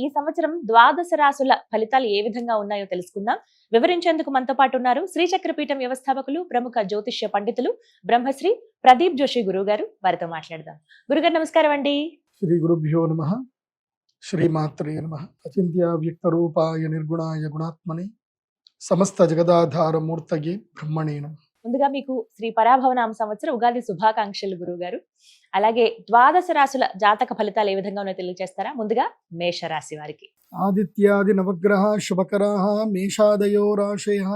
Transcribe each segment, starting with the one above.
ఈ సంవత్సరం ద్వాదశ రాసుల ఫలితాలు ఏ విధంగా ఉన్నాయో తెలుసుకుందాం. వివరించేందుకు మనతో పాటు ఉన్నారు శ్రీచక్రపీఠం వ్యవస్థాపకులు, ప్రముఖ జ్యోతిష్య పండితులు బ్రహ్మశ్రీ ప్రదీప్ జోషి గురువు గారు. వారితో మాట్లాడదాం. గురుగారు నమస్కారం అండి. శ్రీ గురుభ్యో నమః. శ్రీమాత్రే నమః. అచింత్య వ్యక్త రూపాయ నిర్గుణాయ గుణాత్మని సమస్త జగదాధార మూర్తయే బ్రహ్మణే నమః. ముందుగా మీకు శ్రీ పరాభవనామ సంవత్సర ఉగాది శుభాకాంక్షలు గురువు గారు. అలాగే ద్వాదశ రాశుల జాతక ఫలితాలు ఏ విధంగా ఉన్నాయో తెలియజేస్తారా? ముందుగా మేషరాశి వారికి. ఆదిత్యాది నవగ్రహ శుభకరాః మేషాదయో రాశయః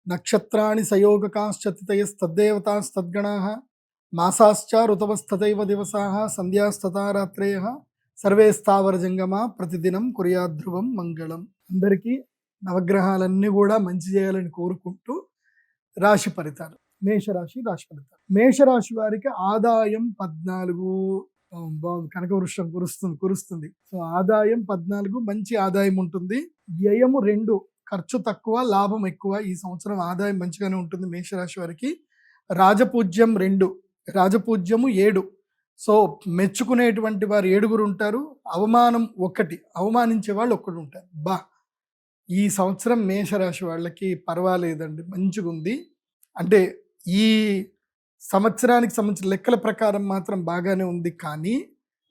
నక్షత్రాణి సయోగకాశ్చతితయస్తద్దేవతాస్తద్గణాః మాసాశ్చ ఋతవస్తథైవ దివసాః సంధ్యాస్తథా రాత్రయః సర్వే స్థావర జంగమా ప్రతిదినం కుర్యాద్ధ్రువం మంగళం. అందరికీ నవగ్రహాలన్నీ కూడా మంచి చేయాలని కోరుకుంటూ రాశి ఫలితాలు. మేషరాశి రాశి ఫలితాలు. మేషరాశి వారికి ఆదాయం 14. కనకవృక్షం కురుస్తుంది. సో ఆదాయం 14, మంచి ఆదాయం ఉంటుంది. వ్యయము 2, ఖర్చు తక్కువ, లాభం ఎక్కువ. ఈ సంవత్సరం ఆదాయం మంచిగానే ఉంటుంది మేషరాశి వారికి. రాజపూజ్యం 2, రాజపూజ్యము 7. సో మెచ్చుకునేటువంటి వారు 7 ఉంటారు. అవమానం 1, అవమానించే వాళ్ళు 1 ఉంటారు. ఈ సంవత్సరం మేషరాశి వాళ్ళకి పర్వాలేదండి, మంచిగా ఉంది. అంటే ఈ సంవత్సరానికి సంబంధించిన లెక్కల ప్రకారం మాత్రం బాగానే ఉంది. కానీ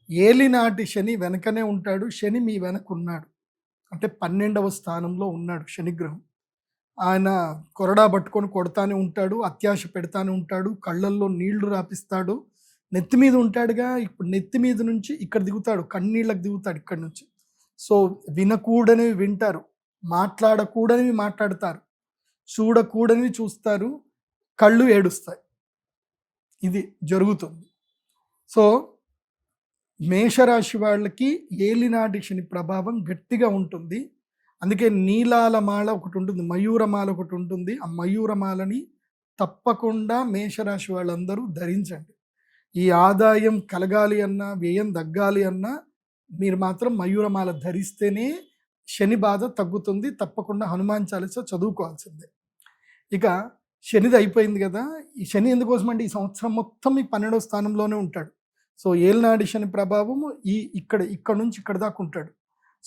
ఏలినాటి శని వెనకనే ఉంటాడు. శని మీ వెనక ఉన్నాడు, అంటే 12వ స్థానంలో ఉన్నాడు శనిగ్రహం. ఆయన కొరడా పట్టుకొని కొడతానే ఉంటాడు, అత్యాశ పెడతానే ఉంటాడు, కళ్ళల్లో నీళ్లు రాపిస్తాడు. నెత్తి మీద ఉంటాడుగా, ఇప్పుడు నెత్తి మీద నుంచి ఇక్కడ దిగుతాడు, కన్నీళ్ళకి దిగుతాడు ఇక్కడ నుంచి. సో వినకూడనివి వింటారు, మాట్లాడకూడనివి మాట్లాడతారు, చూడకూడనివి చూస్తారు, కళ్ళు ఏడుస్తాయి. ఇది జరుగుతుంది. సో మేషరాశి వాళ్ళకి ఏలినాటి శని ప్రభావం గట్టిగా ఉంటుంది. అందుకే నీలాలమాల ఒకటి ఉంటుంది, మయూరమాల ఒకటి ఉంటుంది. ఆ మయూరమాలని తప్పకుండా మేషరాశి వాళ్ళందరూ ధరించండి. ఈ ఆదాయం కలగాలి అన్నా, వ్యయం తగ్గాలి అన్నా మీరు మాత్రం మయూరమాల ధరిస్తేనే శని బాధ తగ్గుతుంది. తప్పకుండా హనుమాన్ చాలీసా చదువుకోవాల్సిందే. ఇక శనిది అయిపోయింది కదా. ఈ శని ఎందుకోసం అంటే ఈ సంవత్సరం మొత్తం ఈ 12వ స్థానంలోనే ఉంటాడు. సో ఏలినాటి శని ప్రభావము ఇక్కడ నుంచి ఇక్కడ దాకా ఉంటాడు.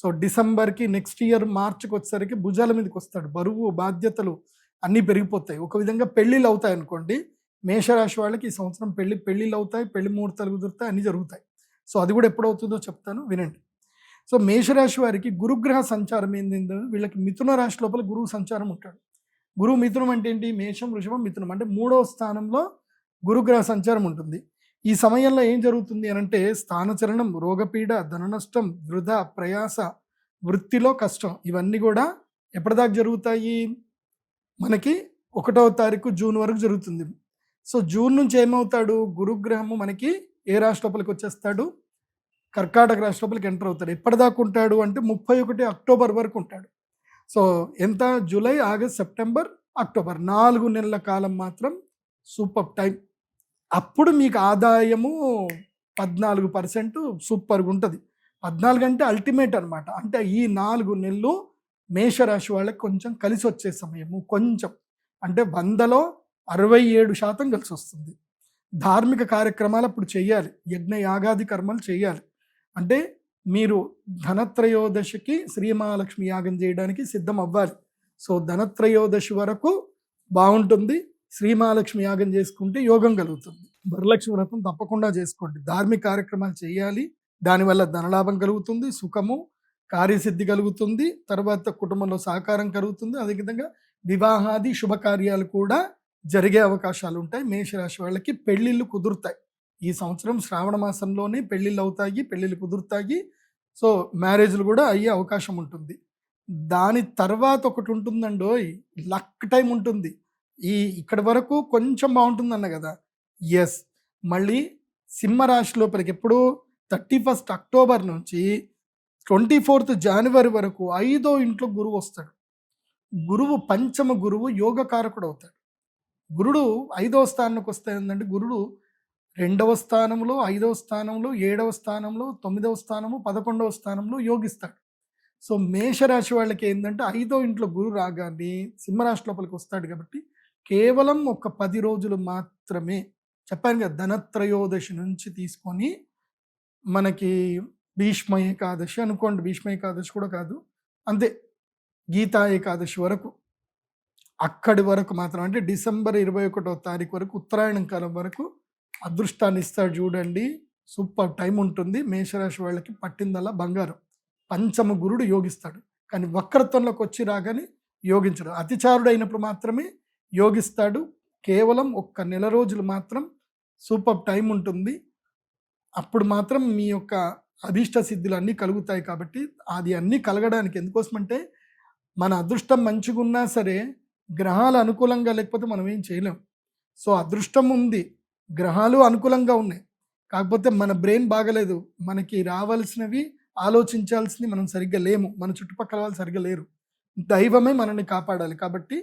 సో డిసెంబర్కి, నెక్స్ట్ ఇయర్ మార్చికి వచ్చేసరికి భుజాల మీదకి వస్తాడు. బరువు, బాధ్యతలు అన్నీ పెరిగిపోతాయి. ఒక విధంగా పెళ్ళిళ్ళు అవుతాయి అనుకోండి. మేషరాశి వాళ్ళకి ఈ సంవత్సరం పెళ్ళిళ్ళు అవుతాయి, పెళ్లి ముహూర్తాలు కుదురుతాయి, అన్నీ జరుగుతాయి. సో అది కూడా ఎప్పుడవుతుందో చెప్తాను, వినండి. సో మేషరాశి వారికి గురుగ్రహ సంచారం ఏంటంటే, వీళ్ళకి మిథున రాశి లోపల గురువు సంచారం ఉంటాడు. గురువు మిథునం అంటే ఏంటి? మేషం, వృషభం, మిథునం అంటే 3వ స్థానంలో గురుగ్రహ సంచారం ఉంటుంది. ఈ సమయంలో ఏం జరుగుతుంది అని అంటే స్థానచరణం, రోగపీడ, ధన నష్టం, వృధా, ప్రయాస, వృత్తిలో కష్టం, ఇవన్నీ కూడా ఎప్పటిదాకా జరుగుతాయి? మనకి 1వ తారీఖు జూన్ వరకు జరుగుతుంది. సో జూన్ నుంచి ఏమవుతాడు? గురుగ్రహము మనకి ఏ రాశి లోపలికి వచ్చేస్తాడు? కర్కాటక రాశి లోపలికి ఎంటర్ అవుతాడు. ఎప్పటిదాకా ఉంటాడు అంటే 31 అక్టోబర్ వరకు ఉంటాడు. సో ఎంత? జూలై, ఆగస్ట్, సెప్టెంబర్, అక్టోబర్, 4 నెలల కాలం మాత్రం సూపర్ టైం. అప్పుడు మీకు ఆదాయము 14% సూపర్గా ఉంటుంది. 14 అంటే అల్టిమేట్ అనమాట. అంటే ఈ 4 నెలలు మేషరాశి వాళ్ళకి కొంచెం కలిసి వచ్చే సమయము. కొంచెం అంటే 100లో 67% కలిసి వస్తుంది. ధార్మిక కార్యక్రమాలు అప్పుడు చేయాలి, యజ్ఞ యాగాది కర్మలు చేయాలి. అంటే మీరు ధనత్రయోదశికి శ్రీమహాలక్ష్మి యాగం చేయడానికి సిద్ధం అవ్వాలి. సో ధనత్రయోదశి వరకు బాగుంటుంది. శ్రీమహాలక్ష్మి యాగం చేసుకుంటే యోగం కలుగుతుంది. వరలక్ష్మి వ్రతం తప్పకుండా చేసుకోండి. ధార్మిక కార్యక్రమాలు చేయాలి. దానివల్ల ధనలాభం కలుగుతుంది, సుఖము, కార్యసిద్ధి కలుగుతుంది, తర్వాత కుటుంబంలో సహకారం కలుగుతుంది. అదేవిధంగా వివాహాది శుభకార్యాలు కూడా జరిగే అవకాశాలు ఉంటాయి. మేషరాశి వాళ్ళకి పెళ్ళిళ్ళు కుదురుతాయి. ఈ సంవత్సరం శ్రావణ మాసంలోనే పెళ్ళిళ్ళు అవుతాయి, పెళ్ళిళ్ళు కుదురుతాయి. సో మ్యారేజ్లు కూడా అయ్యే అవకాశం ఉంటుంది. దాని తర్వాత ఒకటి ఉంటుందండోయ్, లక్ టైం ఉంటుంది. ఇక్కడి వరకు కొంచెం బాగుంటుంది అన్న కదా. ఎస్, మళ్ళీ సింహరాశి లోపలికి ఎప్పుడు 31 అక్టోబర్ నుంచి 24 జనవరి వరకు 5వ ఇంట్లో గురువు వస్తాడు. గురువు పంచమ గురువు యోగకారకుడు అవుతాడు. గురుడు 5వ స్థానానికి వస్తే ఏంటంటే గురుడు 2వ స్థానంలో, 5వ స్థానంలో, 7వ స్థానంలో, 9వ స్థానము, 11వ స్థానంలో యోగిస్తాడు. సో మేషరాశి వాళ్ళకి ఏంటంటే 5వ ఇంట్లో గురువు రాగానే సింహరాశి లోపలికి వస్తాడు. కాబట్టి కేవలం ఒక 10 రోజులు మాత్రమే చెప్పాను కదా, ధనత్రయోదశి నుంచి తీసుకొని మనకి భీష్మ ఏకాదశి అనుకోండి, భీష్మ ఏకాదశి కూడా కాదు, అంతే, గీతా ఏకాదశి వరకు, అక్కడి వరకు మాత్రం, అంటే డిసెంబర్ 21వ తారీఖు వరకు, ఉత్తరాయణం కాలం వరకు అదృష్టాన్ని ఇస్తాడు చూడండి. సూపర్ టైం ఉంటుంది. మేషరాశి వాళ్ళకి పట్టిందల్లా బంగారం. పంచమ గురుడు యోగిస్తాడు, కానీ వక్రత్వంలోకి వచ్చి రాగానే యోగించడు. అతిచారుడు అయినప్పుడు మాత్రమే యోగిస్తాడు. కేవలం ఒక్క నెల రోజులు మాత్రం సూపర్ టైం ఉంటుంది. అప్పుడు మాత్రం మీ యొక్క అభీష్ట సిద్ధులు అన్నీ కలుగుతాయి. కాబట్టి అది అన్నీ కలగడానికి ఎందుకోసమంటే, మన అదృష్టం మంచిగా ఉన్నా సరే గ్రహాలు అనుకూలంగా లేకపోతే మనం ఏం చేయలేం. సో అదృష్టం ఉంది, గ్రహాలు అనుకూలంగా ఉన్నాయి, కాకపోతే మన బ్రెయిన్ బాగలేదు. మనకి రావాల్సినవి ఆలోచించాల్సింది మనం సరిగ్గా లేము, మన చుట్టుపక్కల వాళ్ళు సరిగ్గా లేరు. దైవమే మనల్ని కాపాడాలి. కాబట్టి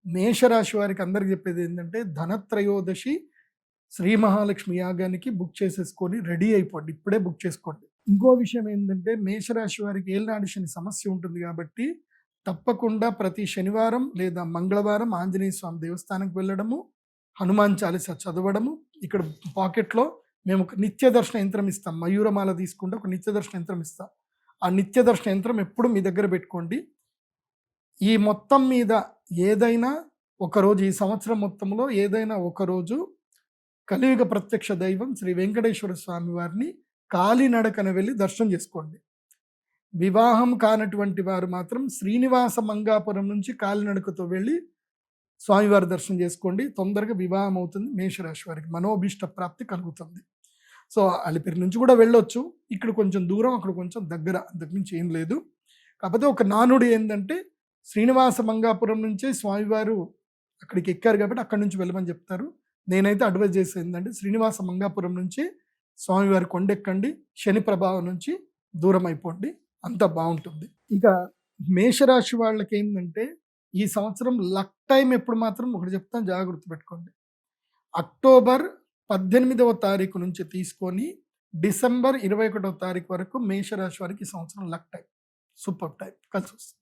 మేషరాశి వారికి అందరికి చెప్పేది ఏంటంటే, ధనత్రయోదశి శ్రీ మహాలక్ష్మి యాగానికి బుక్ చేసేసుకొని రెడీ అయిపోండి, ఇప్పుడే బుక్ చేసుకోండి. ఇంకో విషయం ఏంటంటే, మేషరాశి వారికి ఏలినాటి శని సమస్య ఉంటుంది కాబట్టి తప్పకుండా ప్రతి శనివారం లేదా మంగళవారం ఆంజనేయ స్వామి దేవస్థానానికి వెళ్ళడము, హనుమాన్ చాలీసా చదవడము. ఇక్కడ పాకెట్లో మేము ఒక నిత్య దర్శన యంత్రం ఇస్తాం, మయూరమాల తీసుకుంటే ఒక నిత్య దర్శన యంత్రం ఇస్తాం. ఆ నిత్య దర్శన యంత్రం ఎప్పుడు మీ దగ్గర పెట్టుకోండి. ఈ మొత్తం మీద ఏదైనా ఒకరోజు, ఈ సంవత్సరం మొత్తంలో ఏదైనా ఒకరోజు కలియుగ ప్రత్యక్ష దైవం శ్రీ వెంకటేశ్వర స్వామి వారిని కాలినడకన వెళ్ళి దర్శనం చేసుకోండి. వివాహం కానటువంటి వారు మాత్రం శ్రీనివాస మంగాపురం నుంచి కాలినడకతో వెళ్ళి స్వామివారి దర్శనం చేసుకోండి. తొందరగా వివాహం అవుతుంది. మేషరాశి వారికి మనోభీష్ట ప్రాప్తి కలుగుతుంది. సో అలిపిరి నుంచి కూడా వెళ్ళొచ్చు, ఇక్కడ కొంచెం దూరం, అక్కడ కొంచెం దగ్గర, అంతకుమించి ఏం లేదు. కాకపోతే ఒక నానుడి ఏంటంటే, శ్రీనివాస మంగాపురం నుంచే స్వామివారు అక్కడికి ఎక్కారు కాబట్టి అక్కడి నుంచి వెళ్ళమని చెప్తారు. నేనైతే అడ్వైజ్ చేసేది ఏంటంటే, శ్రీనివాస మంగాపురం నుంచి స్వామివారి కొండెక్కండి, శని ప్రభావం నుంచి దూరం అయిపోండి, అంత బాగుంటుంది. ఇక మేషరాశి వాళ్ళకి ఏంటంటే, ఈ సంవత్సరం లక్ టైం ఎప్పుడు మాత్రం ఒకటి చెప్తాను, జాగ్రత్త పెట్టుకోండి. అక్టోబర్ 18వ తారీఖు నుంచి తీసుకొని డిసెంబర్ 21వ తారీఖు వరకు మేషరాశి వారికి ఈ సంవత్సరం లక్ టైం, సూపర్ టైం కలిసి వస్తుంది.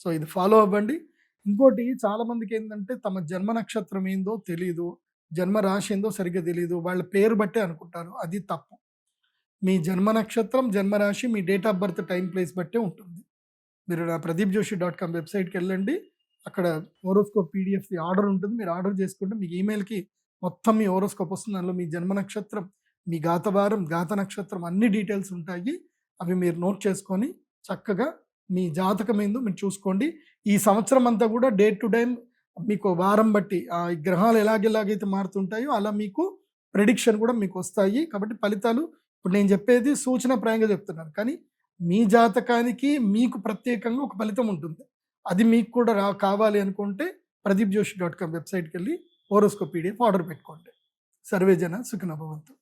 సో ఇది ఫాలో అవ్వండి. ఇంకోటి, చాలా మందికి ఏంటంటే తమ జన్మ నక్షత్రం ఏందో తెలీదు, జన్మ రాశి ఏందో సరిగ్గా తెలీదు, వాళ్ళ పేరు బట్టే అనుకుంటారు. అది తప్పు. మీ జన్మ నక్షత్రం, జన్మరాశి మీ date of birth, time, place బట్టే ఉంటుంది. మీరు నా pradeepjoshi.com వెబ్సైట్కి వెళ్ళండి, అక్కడ హోరోస్కోప్ PDF ఆర్డర్ ఉంటుంది. మీరు ఆర్డర్ చేసుకుంటే మీకు ఈమెయిల్కి మొత్తం మీ హోరోస్కోప్ వస్తుంది. అందులో మీ జన్మ నక్షత్రం, మీ గాతవారం, గాత నక్షత్రం అన్ని డీటెయిల్స్ ఉంటాయి. అవి మీరు నోట్ చేసుకొని చక్కగా మీ జాతకం ఏందో మీరు చూసుకోండి. ఈ సంవత్సరం అంతా కూడా డే టు డే మీకు వారం బట్టి ఆ గ్రహాలు ఎలాగైతే మారుతుంటాయో అలా మీకు ప్రెడిక్షన్ కూడా మీకు వస్తాయి. కాబట్టి ఫలితాలు ఇప్పుడు నేను చెప్పేది సూచనప్రాయంగా చెప్తున్నాను, కానీ మీ జాతకానికి మీకు ప్రత్యేకంగా ఒక ఫలితం ఉంటుంది. అది మీకు కూడా కావాలి అనుకుంటే pradeepjoshi.com వెబ్సైట్కి వెళ్ళి హోరోస్కోప్ PDF ఆర్డర్ పెట్టుకోండి. సర్వేజన సుఖినో భవంతు.